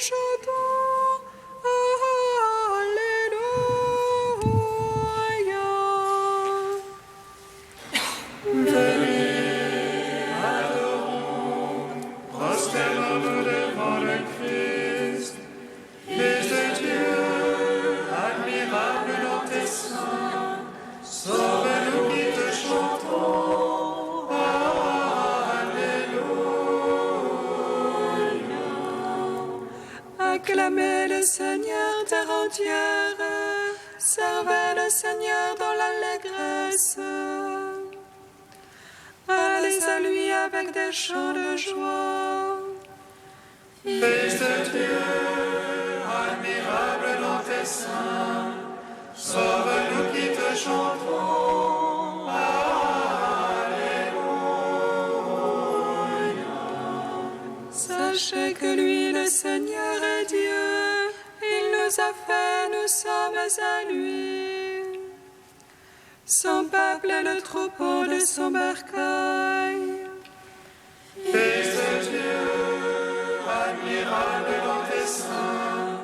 chantons Alléluia. Venez, adorons, prosternons-nous devant le Christ, Fils de Dieu, admirable dans tes seins, sauve-nous qui te chantons. Alléluia. Acclamez le Seigneur terre entière, servez le Seigneur dans l'allégresse. Allez à lui avec des chants de joie. Fils de Dieu, admirable dans tes seins, sauve-nous qui te chantons. Alléluia. Sachez que lui, le Seigneur, est Dieu. Il nous a fait, nous sommes à lui. Son peuple est le troupeau de son bercail. Fils de Dieu, admirable dans tes seins,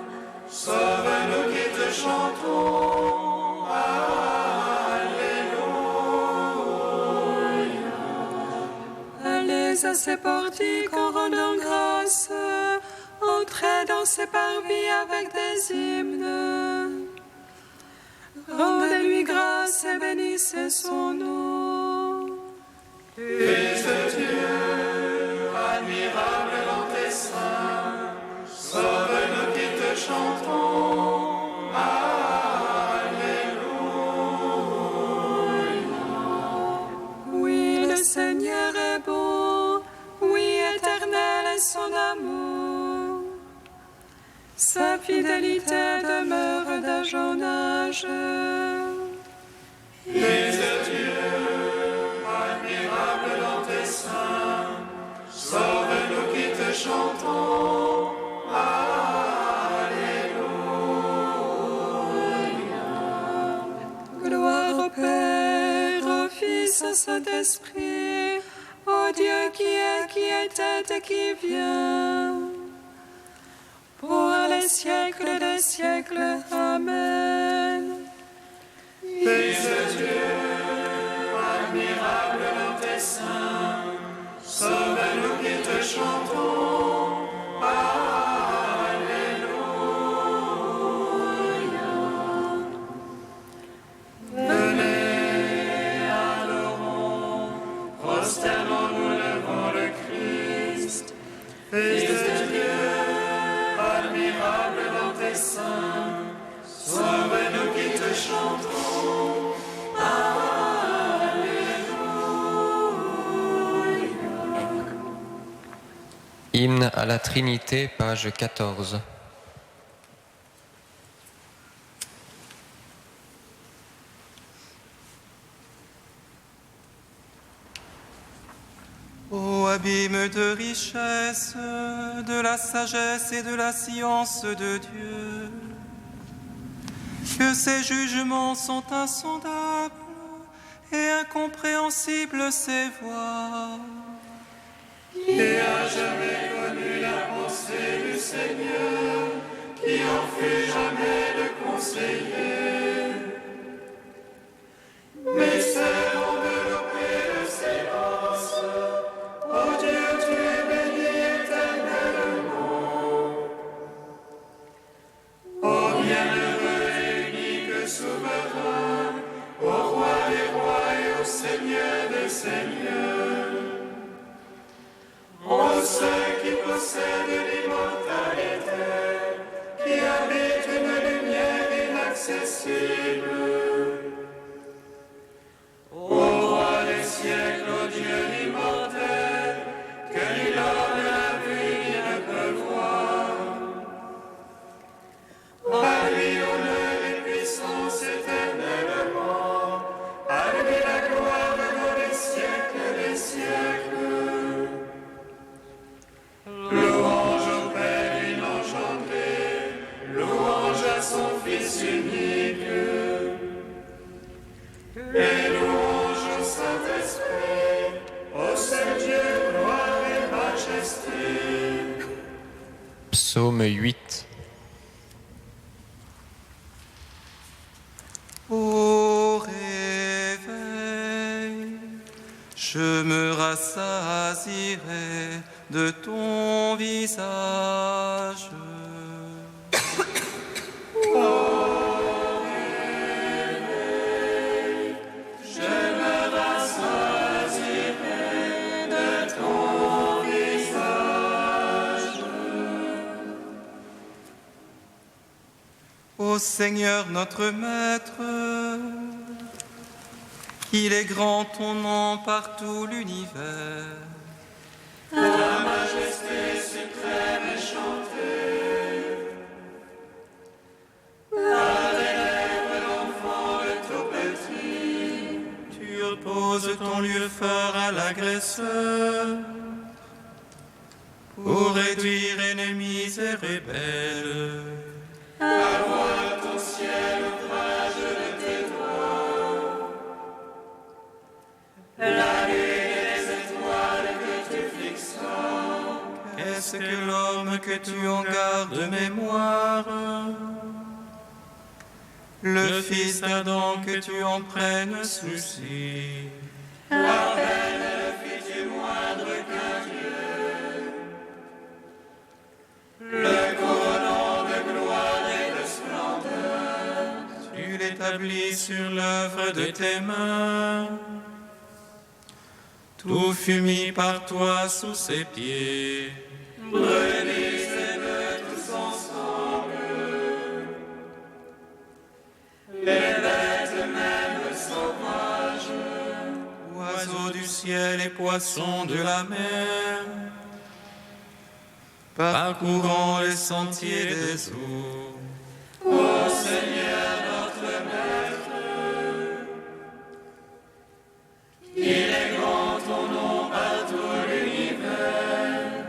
sauve-nous qui te chantons. Alléluia. Allez à ses portiques en rendant grâce. Entrez dans ses parvis avec des hymnes. Rendez-lui grâce et bénissez son nom. Fils de Dieu, admirable dans tes seins, sauve-nous qui te chantons. Alléluia. Oui, le Seigneur est bon. Oui, éternel est son amour. Sa fidélité demeure d'âge en âge. Fils de Dieu, admirable dans tes seins, sauve-nous qui te chantons. Alléluia. Gloire au Père, au Fils, au Saint-Esprit, au Dieu qui était et qui vient. Pour les siècles des siècles. Amen. Fils de Dieu, admirable dans tes seins, sauve-nous qui te chantons. Alléluia. Venez, adorons, prosternons-nous devant le Christ, Fils de Dieu, admirable dans tes seins, sauve-nous qui te chantons. Hymne à la Trinité, page 14. Ô abîme de richesse, de la sagesse et de la science de Dieu, que ses jugements sont insondables et incompréhensibles ses voies. Qui a jamais connu la pensée du Seigneur, qui en fut jamais le conseiller. Mystère enveloppé de silence, ô Dieu, tu es béni éternellement. Ô bienheureux et unique souverain, ô roi des rois et au Seigneur des seigneurs, ô seul qui possède l'immortalité, qui habite une lumière inaccessible. Ô roi des siècles, ô Dieu immortel, que nul homme n'a vu ni ne peut voir. À lui honneur et puissance éternellement, à lui la gloire dans les siècles des siècles. Louange au Père inengendré, louange à son Fils unique. Psaume 8. Au réveil, je me rassasierai de ton visage. Ô Seigneur notre Maître, qu'il est grand ton nom par tout l'univers. Ta majesté suprême est chantée. Par les lèvres l'enfant le tout petit. Tu opposes ton lieu fort à l'agresseur, pour réduire ennemis et rebelles. À voir ton ciel, ouvrage de tes doigts. La lune et les étoiles que tu fixes. Qu'est-ce que l'homme que tu en gardes mémoire? Le fils d'Adam que tu en prennes souci. À peine le fis-tu moindre qu'un Dieu. Le couronnant de gloire et de splendeur. Tu l'établis sur l'œuvre de tes mains. Tout fut mis par toi sous ses pieds. Brebis et bœufs tous ensemble. Les bêtes même sauvages. Oiseaux du ciel et poissons de la mer, parcourant les sentiers des eaux. Ô Seigneur notre Maître, il est grand ton nom par tout l'univers.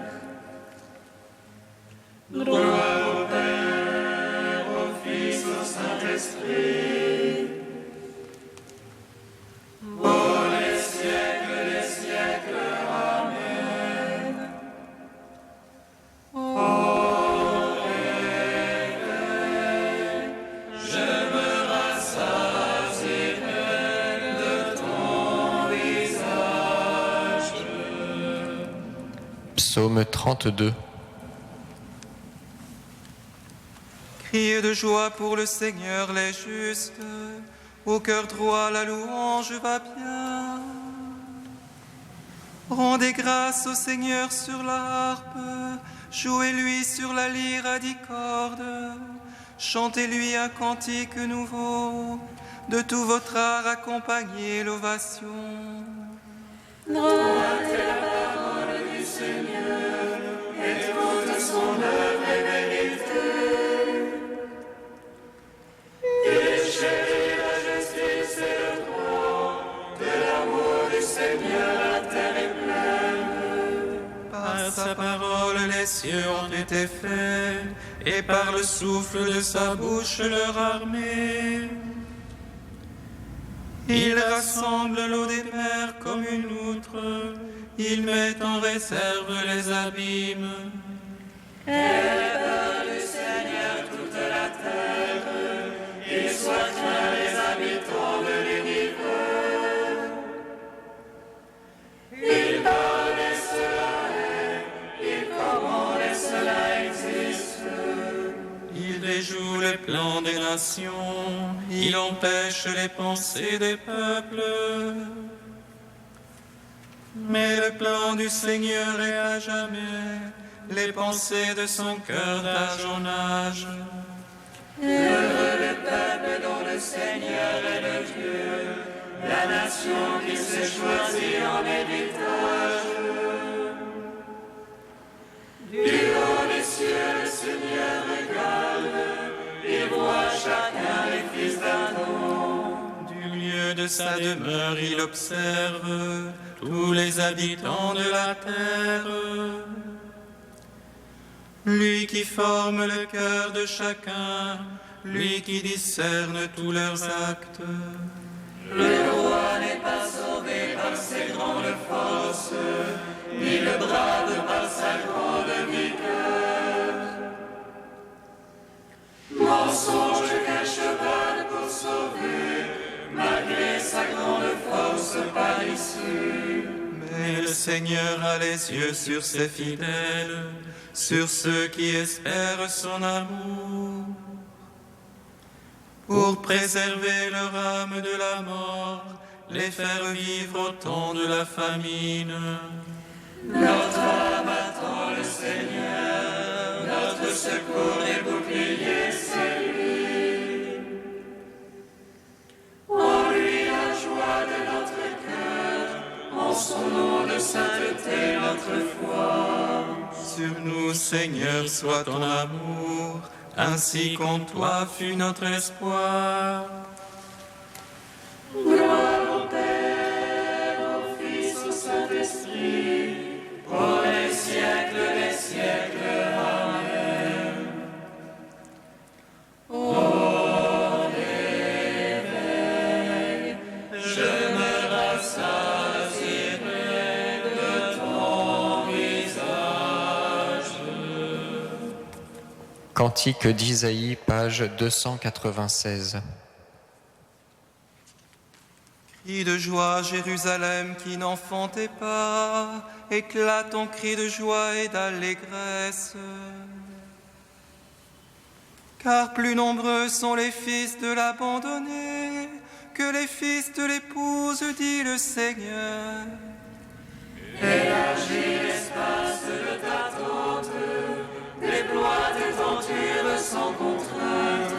Gloire au Père, au Fils, au Saint-Esprit. Pour les siècles, Amen. Au réveil, je me rassasierai de ton visage. Psaume 32. Criez de joie pour le Seigneur les justes, au cœur droit la louange va bien. Rendez grâce au Seigneur sur la harpe, jouez-lui sur la lyre à 10 cordes, chantez-lui un cantique nouveau, de tout votre art accompagnez l'ovation. Droite est la parole du Seigneur, et toute son œuvre est vérité. Il chérit la justice et le droit, de l'amour du Seigneur la terre est pleine. Par sa parole les cieux ont été faits, et par le souffle de sa bouche leur armée. Il rassemble l'eau des mers comme une outre, il met en réserve les abîmes. Père du Seigneur toute la terre, il soit craint les habitants de l'univers. Il donne et cela est, il commande et cela existe. Il déjoue les plans des nations, il empêche les pensées des peuples. Mais le plan du Seigneur est à jamais, les pensées de son cœur d'âge en âge. Heureux le peuple dont le Seigneur est le Dieu, la nation qui s'est choisie en héritage. Du haut des cieux, le Seigneur regarde, il voit chacun les fils d'Adam. Du lieu de sa demeure, il observe tous les habitants de la terre. Lui qui forme le cœur de chacun, lui qui discerne tous leurs actes. Le roi n'est pas sauvé par ses grandes forces, ni le brave par sa grande vigueur. n'avance pas d'ici. Mais le Seigneur a les yeux sur ses fidèles, sur ceux qui espèrent son amour, pour préserver leur âme de la mort, les faire vivre au temps de la famine. Notre âme attend le Seigneur, notre secours et bouclier, c'est lui. En lui la joie de notre cœur, en son nom de sainteté notre foi. Sur nous, Seigneur, soit ton amour, ainsi qu'en toi fut notre espoir. Gloire au Père, au Fils, au Saint-Esprit, pour les siècles des siècles. Amen. Ô réveil, je me rassasierai de ton visage. Cantique d'Isaïe, page 296. Cri de joie, Jérusalem, qui n'enfantait pas, éclate en cri de joie et d'allégresse. Car plus nombreux sont les fils de l'abandonné que les fils de l'épouse, dit le Seigneur. Élargis l'espace de ta tente, déploie tes tentures sans contrainte.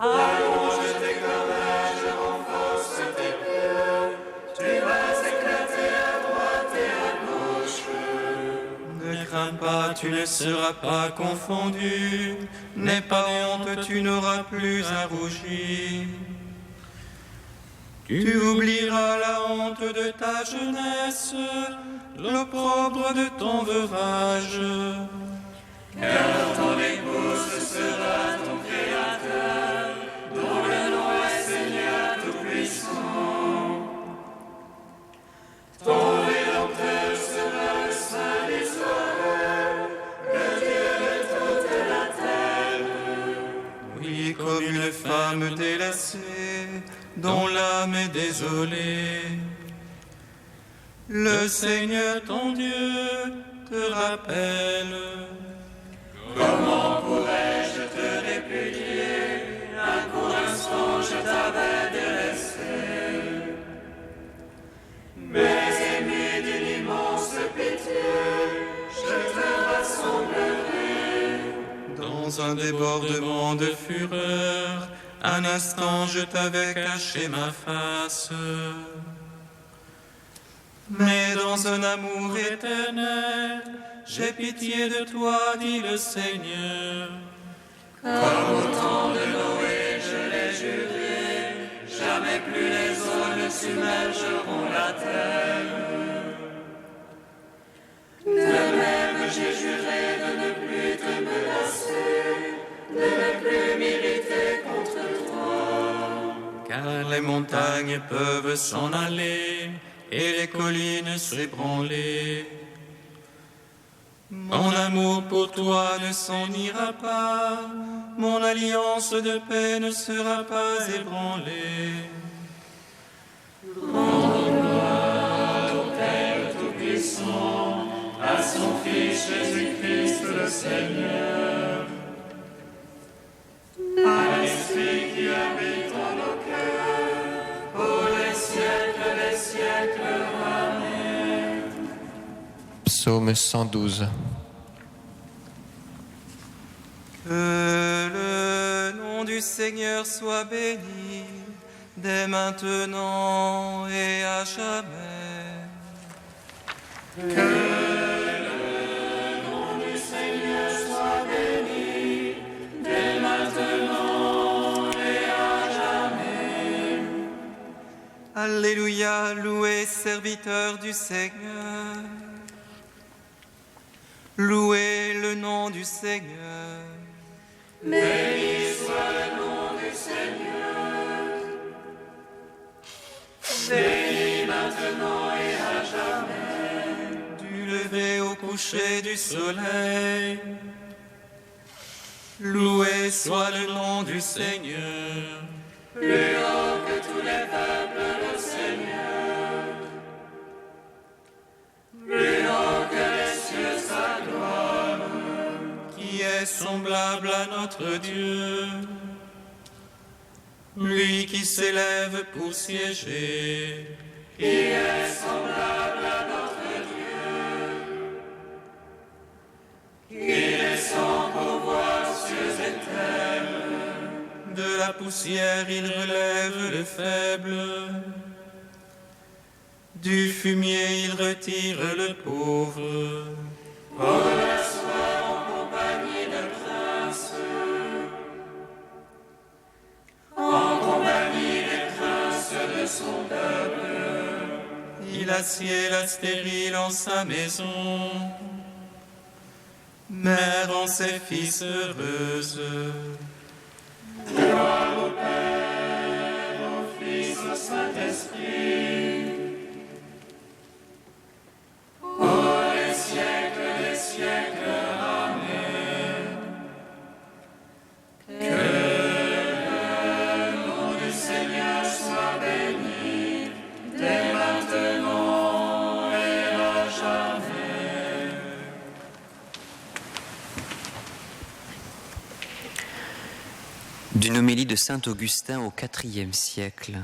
Allonge tes cordages, renforce tes pieux, tu vas éclater à droite et à gauche. Ne crains pas, tu ne seras pas confondu, n'aie pas honte, tu n'auras plus à rougir. Tu oublieras la honte de ta jeunesse, l'opprobre de ton veuvage. Car ton épouse sera ton Créateur, dont le nom est Seigneur Tout-Puissant. Ton Rédempteur sera le Saint d'Israël, le Dieu de toute la terre. Oui, comme une femme délaissée, dont l'âme est désolée. Le Seigneur ton Dieu te rappelle. Comment pourrais-je te répudier? Un court instant je t'avais délaissé. Mais ému d'une immense pitié, je te rassemblerai. Dans un débordement de fureur, un instant je t'avais caché ma face. Mais dans un amour éternel, j'ai pitié de toi, dit le Seigneur. Comme au temps de Noé, je l'ai juré, jamais plus les eaux ne submergeront la terre. De même, j'ai juré de ne plus te menacer, de ne plus m'irriter contre toi. Car les montagnes peuvent s'en aller et les collines s'ébranler. Mon amour pour toi ne s'en ira pas, mon alliance de paix ne sera pas ébranlée. Rends gloire au Père Tout-Puissant, à son Fils Jésus-Christ le Seigneur, à l'Esprit qui habite en nos cœurs, pour les siècles des siècles. Amen. Psaume 112. Que le nom du Seigneur soit béni, dès maintenant et à jamais. Que le nom du Seigneur soit béni, dès maintenant et à jamais. Alléluia, louez, serviteurs du Seigneur. Louez le nom du Seigneur. Béni soit le nom du Seigneur. Béni maintenant et à jamais. Du lever au coucher du soleil. Loué soit le nom du Seigneur. Plus haut que tous les peuples, le Seigneur. Plus haut que les cieux, sa gloire. Qui est semblable à notre Dieu, lui qui s'élève pour siéger. Qui est semblable à notre Dieu, qui descend pour voir cieux et terre. De la poussière il relève le faible, du fumier il retire le pauvre. Pour l'asseoir en compagnie de princes, en compagnie des princes de son peuple. Il assied la stérile en sa maison, mère en ses fils heureuse. Gloire au Père, au Fils, au Saint-Esprit, pour les siècles des siècles. Amen. Que le nom du Seigneur soit béni, dès maintenant et à jamais. D'une homélie de saint Augustin au IVe siècle.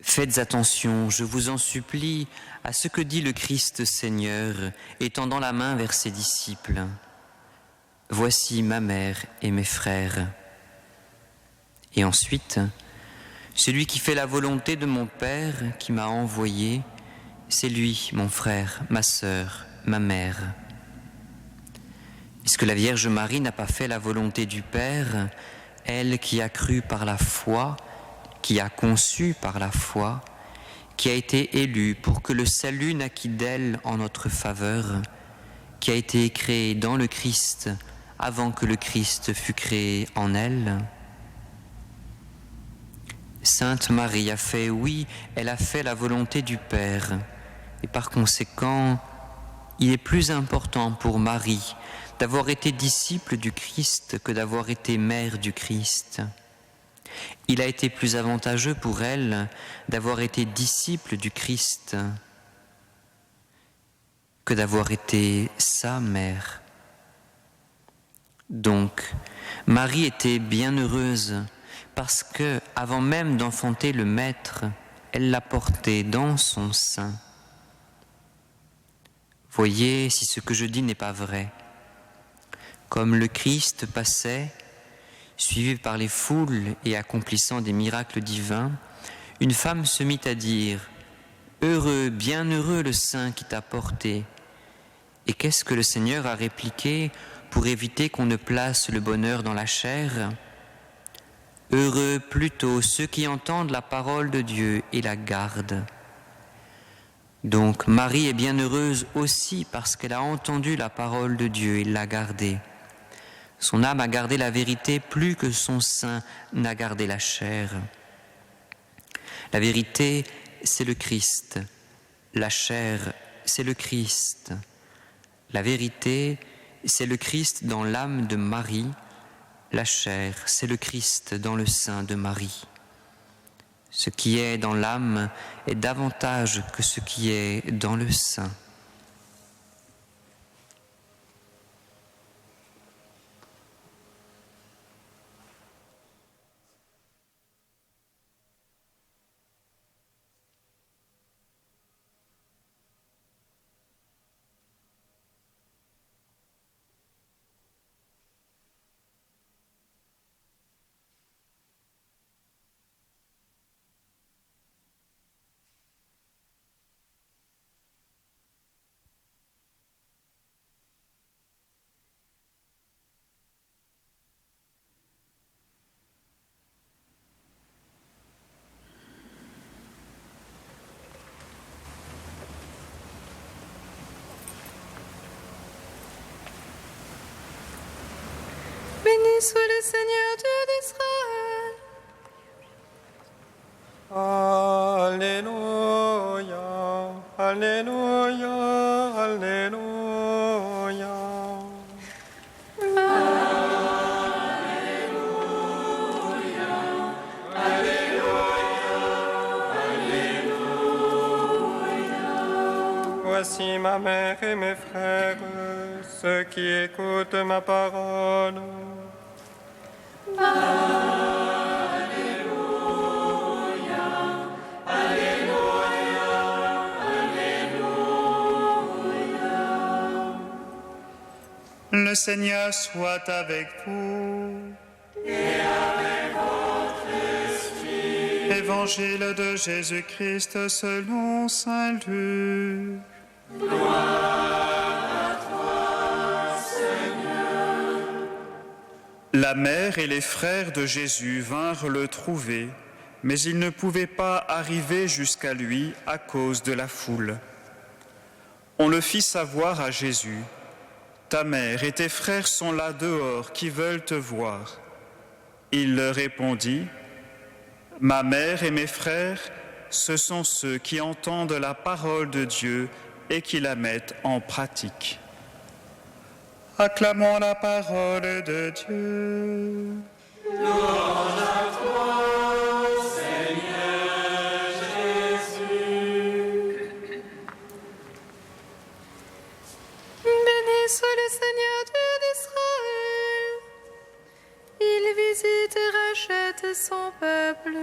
Faites attention, je vous en supplie, à ce que dit le Christ Seigneur, étendant la main vers ses disciples. Voici ma mère et mes frères. Et ensuite, celui qui fait la volonté de mon Père qui m'a envoyé, c'est lui, mon frère, ma sœur, ma mère. Est-ce que la Vierge Marie n'a pas fait la volonté du Père, elle qui a cru par la foi, qui a conçu par la foi, qui a été élue pour que le salut naquît d'elle en notre faveur, qui a été créée dans le Christ avant que le Christ fût créé en elle? Sainte Marie a fait, oui, elle a fait la volonté du Père, et par conséquent, il est plus important pour Marie d'avoir été disciple du Christ que d'avoir été mère du Christ. Il a été plus avantageux pour elle d'avoir été disciple du Christ que d'avoir été sa mère. Donc, Marie était bien heureuse parce que, avant même d'enfanter le Maître, elle l'a porté dans son sein. Voyez si ce que je dis n'est pas vrai. Comme le Christ passait, suivi par les foules et accomplissant des miracles divins, une femme se mit à dire « Heureux, bien heureux le sein qui t'a porté ». Et qu'est-ce que le Seigneur a répliqué pour éviter qu'on ne place le bonheur dans la chair ? « Heureux plutôt ceux qui entendent la parole de Dieu et la gardent ». Donc Marie est bien heureuse aussi parce qu'elle a entendu la parole de Dieu et l'a gardée. Son âme a gardé la vérité plus que son sein n'a gardé la chair. La vérité, c'est le Christ. La chair, c'est le Christ. La vérité, c'est le Christ dans l'âme de Marie. La chair, c'est le Christ dans le sein de Marie. Ce qui est dans l'âme est davantage que ce qui est dans le sein. Béni soit le Seigneur Dieu d'Israël. Alléluia, Alléluia, Alléluia. Voici ma mère et mes frères, ceux qui écoutent ma parole. Le Seigneur soit avec vous. Et avec votre esprit. Évangile de Jésus-Christ selon saint Luc. Gloire à toi, Seigneur. La mère et les frères de Jésus vinrent le trouver, mais ils ne pouvaient pas arriver jusqu'à lui à cause de la foule. On le fit savoir à Jésus. Ta mère et tes frères sont là dehors qui veulent te voir. Il leur répondit, ma mère et mes frères, ce sont ceux qui entendent la parole de Dieu et qui la mettent en pratique. Acclamons la parole de Dieu. Louange à toi, Seigneur Jésus. Béni soit le Seigneur Dieu d'Israël. Il visite et rachète son peuple.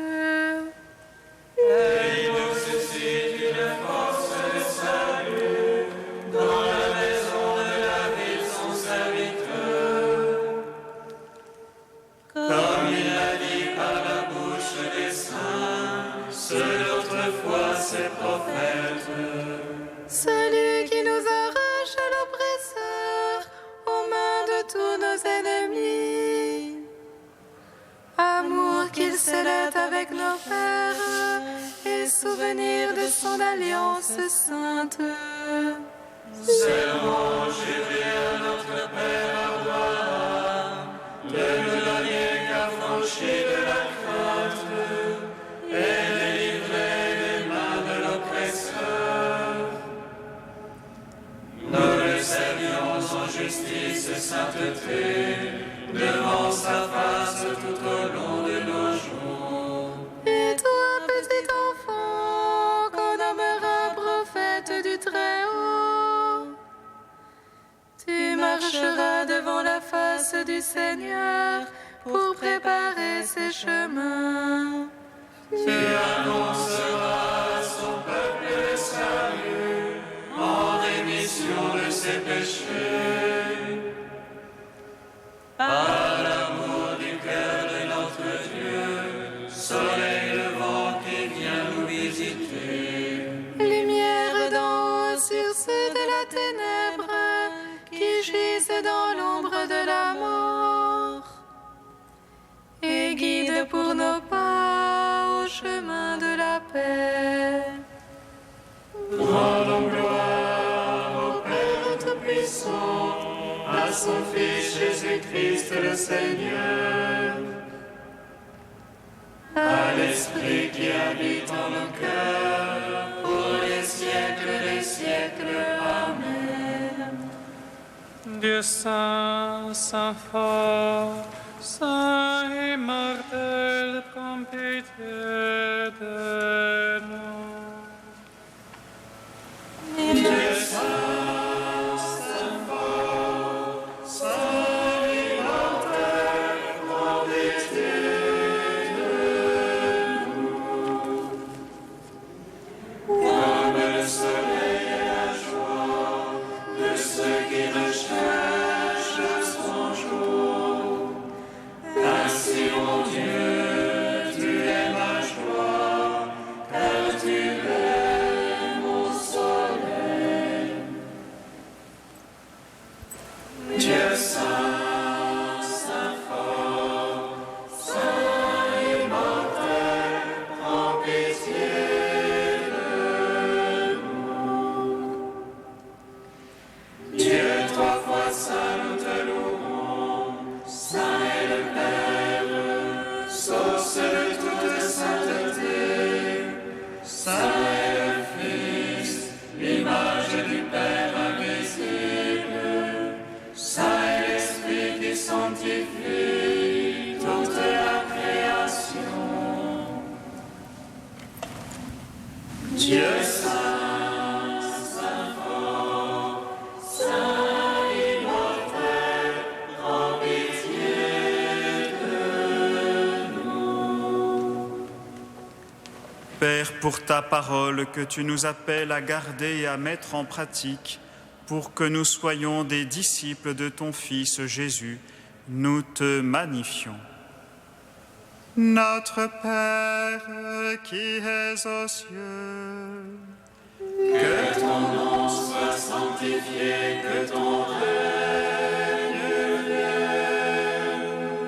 Et il nous suscite une force de salut dans la maison de David, son serviteur. Comme il l'a dit par la bouche des saints, ceux d'autrefois ses prophètes. Celui qui nous arrache à l'oppresseur, aux mains de tous nos ennemis. Amour qu'il scellait avec nos pères, et souvenir de son alliance sainte. C'est louange à notre Père Abraham, de nous donner qu'affranchis de la crainte, et délivrer des mains de l'oppresseur. Nous le servions en justice et sainteté, devant sa face tout au long de nos jours. Et toi, petit enfant, qu'on nommera prophète du Très-Haut, tu marcheras devant la face du Seigneur pour préparer ses chemins. Tu annonceras à son peuple le salut en rémission de ses péchés. Par l'amour du cœur de notre Dieu, soleil levant qui vient nous visiter. Lumière d'en haut sur ceux de la ténèbre, qui gisent dans l'ombre de la mort. Et guide pour nos pas au chemin de la paix. Rendons gloire au Père Tout-Puissant, à son Fils Jésus-Christ le Seigneur, à l'Esprit qui habite en nos cœurs, pour les siècles des siècles. Amen. Dieu saint, saint fort, saint immortel, prends pitié de nous. Dieu saint, saint fort, saint immortel, prends pitié de nous. Comme le soleil et la joie de ceux qui recherchent son jour, ainsi, mon Dieu, tu es ma joie, car pour ta parole que tu nous appelles à garder et à mettre en pratique, pour que nous soyons des disciples de ton Fils Jésus, nous te magnifions. Notre Père qui es aux cieux, que ton nom soit sanctifié, que ton règne vienne,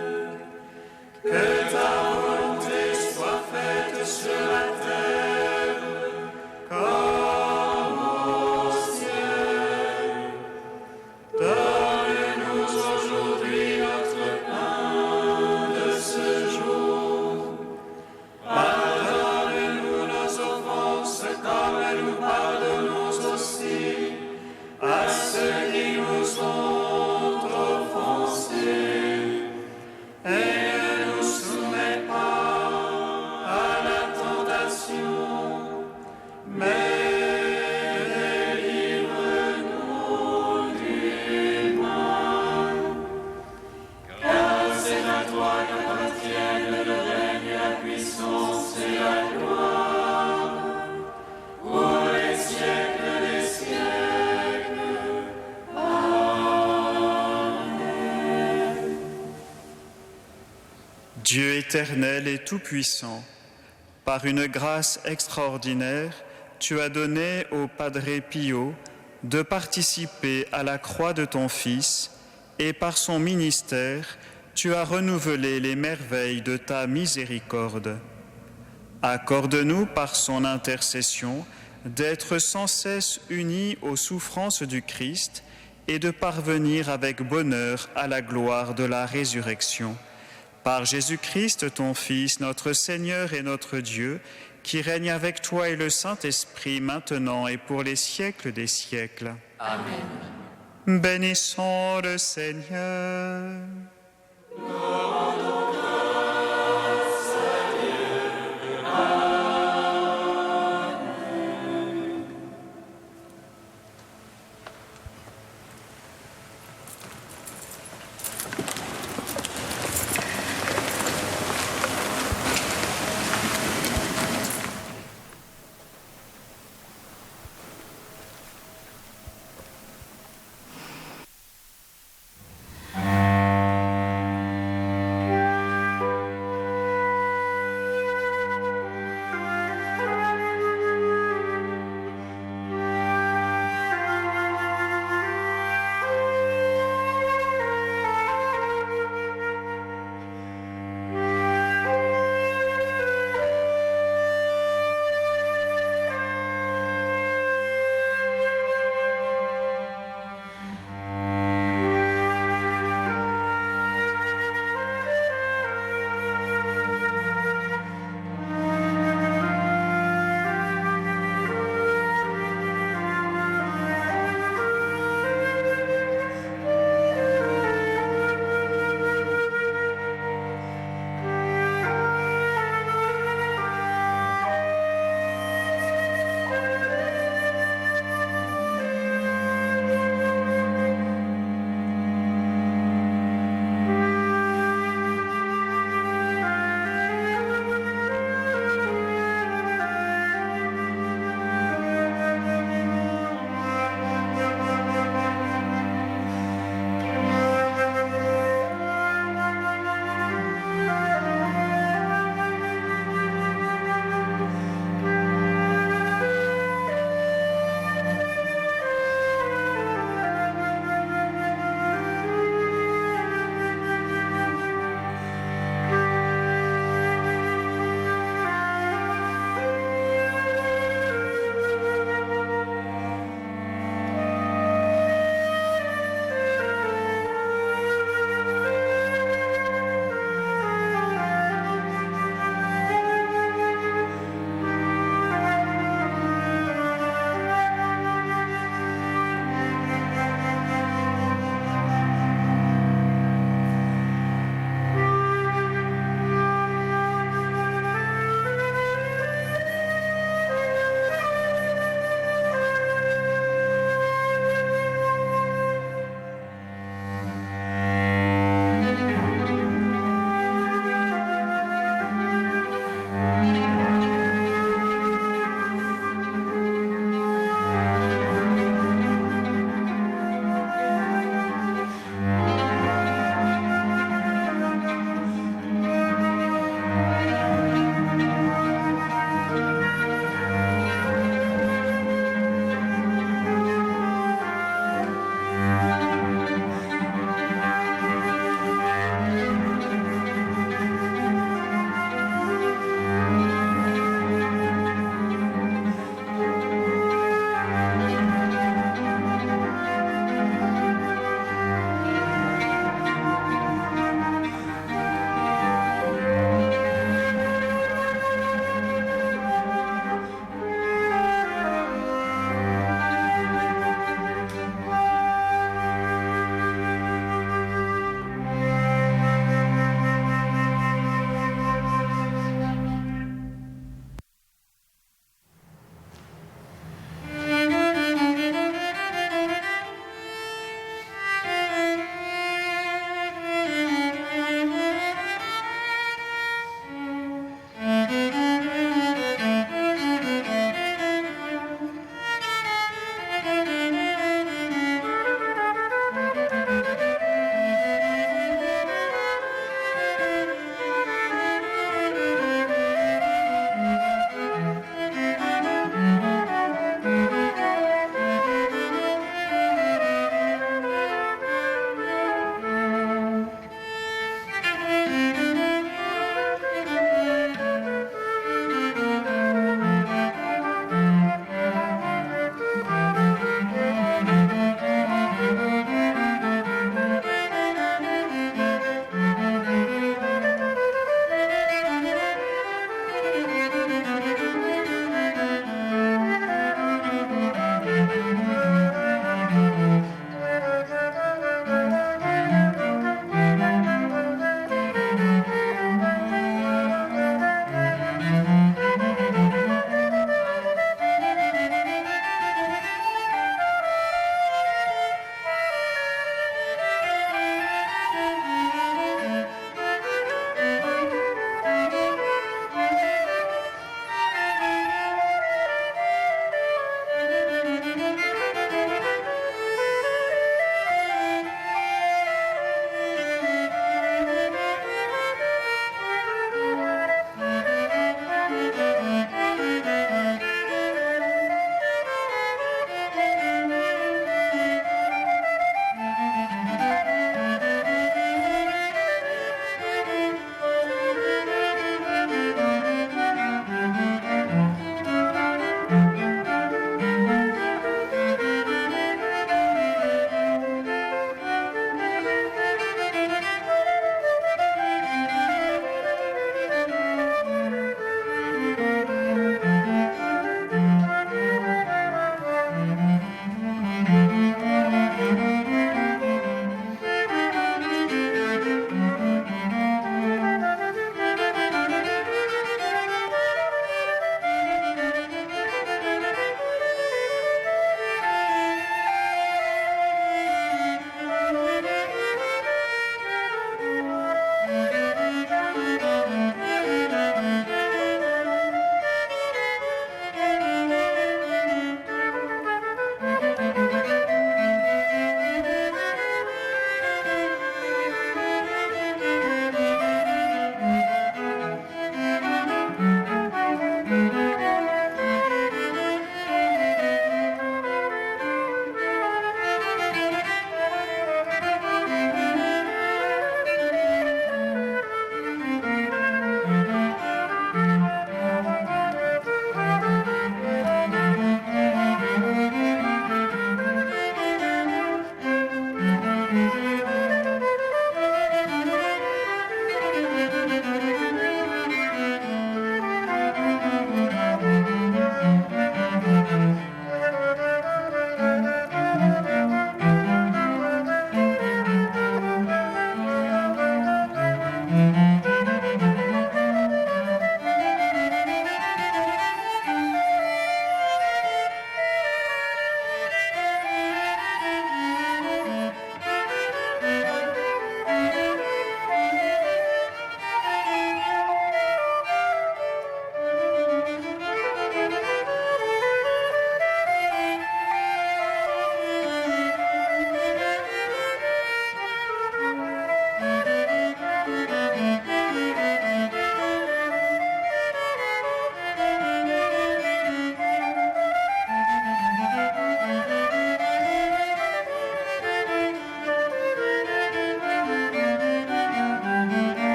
que ta volonté soit faite sur la terre comme au ciel. Donne-nous aujourd'hui notre pain de ce jour. Pardonne-nous nos offenses comme nous pardonnons aussi à ceux qui nous ont offensés. Et ne nous soumets pas à la tentation, mais délivre-nous du mal. Car c'est à toi qu'appartiennent le règne, la puissance et la gloire, pour les siècles des siècles. Amen. Dieu éternel et tout-puissant, par une grâce extraordinaire, tu as donné au Padre Pio de participer à la croix de ton Fils et par son ministère, tu as renouvelé les merveilles de ta miséricorde. Accorde-nous par son intercession d'être sans cesse unis aux souffrances du Christ et de parvenir avec bonheur à la gloire de la résurrection. Par Jésus-Christ, ton Fils, notre Seigneur et notre Dieu, qui règne avec toi et le Saint-Esprit maintenant et pour les siècles des siècles. Amen. Bénissons le Seigneur.